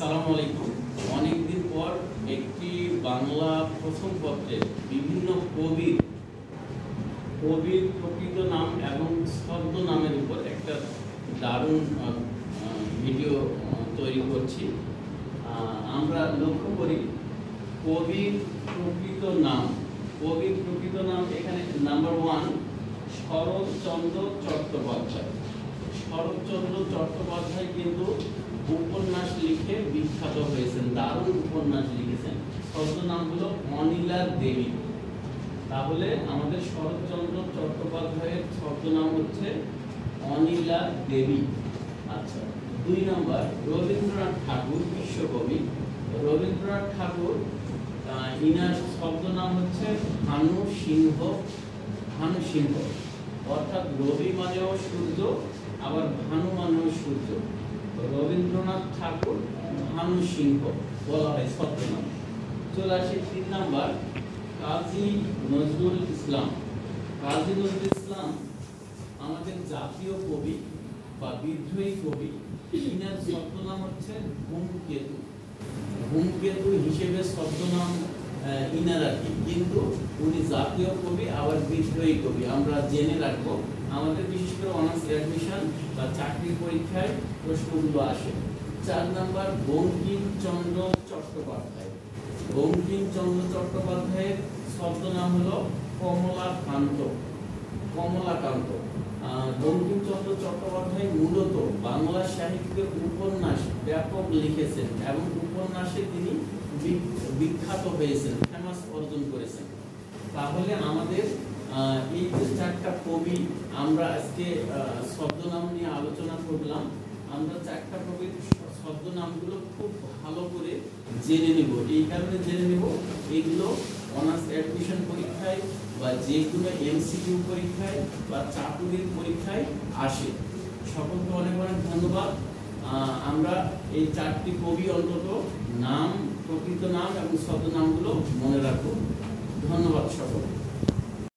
আসসালামু আলাইকুম। অনেকদিন পর একটি বাংলা প্রথম পত্রের বিভিন্ন কবির প্রকৃত নাম এবং ছদ্ম নামের উপর একটা দারুণ ভিডিও তৈরি করছি। আমরা লক্ষ্য করি কবির প্রকৃত নাম এখানে নাম্বার 1 শরৎচন্দ্র চট্টোপাধ্যায়। শরৎচন্দ্র চট্টোপাধ্যায় কিন্তু উপন্যাস লিখে বিখ্যাত হয়েছেন, দারুণ উপন্যাস লিখেছেন। ছদ্মনাম হলো অনিলা দেবী। তাহলে আমাদের শরৎচন্দ্র চট্টোপাধ্যায়ের ছদ্মনাম হচ্ছে অনিলা দেবী। আচ্ছা, 2 নম্বর রবীন্দ্রনাথ ঠাকুর, বিশ্বকবি রবীন্দ্রনাথ ঠাকুর, ইনার ছদ্মনাম হচ্ছে ভানু সিংহ। অর্থাৎ রবি মানেও সূর্য, আবার ভানু মানেও সূর্য। রবীন্দ্রনাথ ঠাকুর ভানু সিংহ বলা হয় ছদ্মনাম। চলে আসি 3 নম্বর কাজী নজরুল ইসলাম। কাজী নজরুল ইসলাম আমাদের জাতীয় কবি বা বিদ্রোহী কবি। ইনার ছদ্মনাম হচ্ছে ধূমকেতু হিসেবে ছদ্মনাম ইনার আর কি, কিন্তু উনি জাতীয় কবি আবার বিদ্রোহী কবি। আমরা জেনে রাখবো, আমাদের বিশেষ করে অনার্স অ্যাডমিশন বা চাকরির পরীক্ষায় প্রশ্নগুলো আসে। 4 নম্বর বঙ্কিমচন্দ্র চট্টোপাধ্যায়। বঙ্কিমচন্দ্র চট্টোপাধ্যায়ের ছদ্মনাম হলো কমলাকান্ত। বঙ্কিমচন্দ্র চট্টোপাধ্যায় মূলত বাংলা সাহিত্যে উপন্যাস ব্যাপক লিখেছেন এবং উপন্যাসে তিনি বিখ্যাত হয়েছেন, ফেমাস অর্জন করেছেন। তাহলে আমাদের এই যে 4টা কবি আমরা আজকে ছদ্মনাম নিয়ে আলোচনা করলাম, আমরা 4টা কবির ছদ্মনামগুলো খুব ভালো করে জেনে নেব। এই কারণে জেনে নেব, এগুলো অনার্স অ্যাডমিশন পরীক্ষায় বা যে কোনো এমসিকিউ পরীক্ষায় বা চাকুরির পরীক্ষায় আসে। সকলকে অনেক অনেক ধন্যবাদ। আমরা এই 4টি কবি অন্তত নাম, প্রকৃত নাম এবং ছদ্মনামগুলো মনে রাখবো। ধন্যবাদ সকল।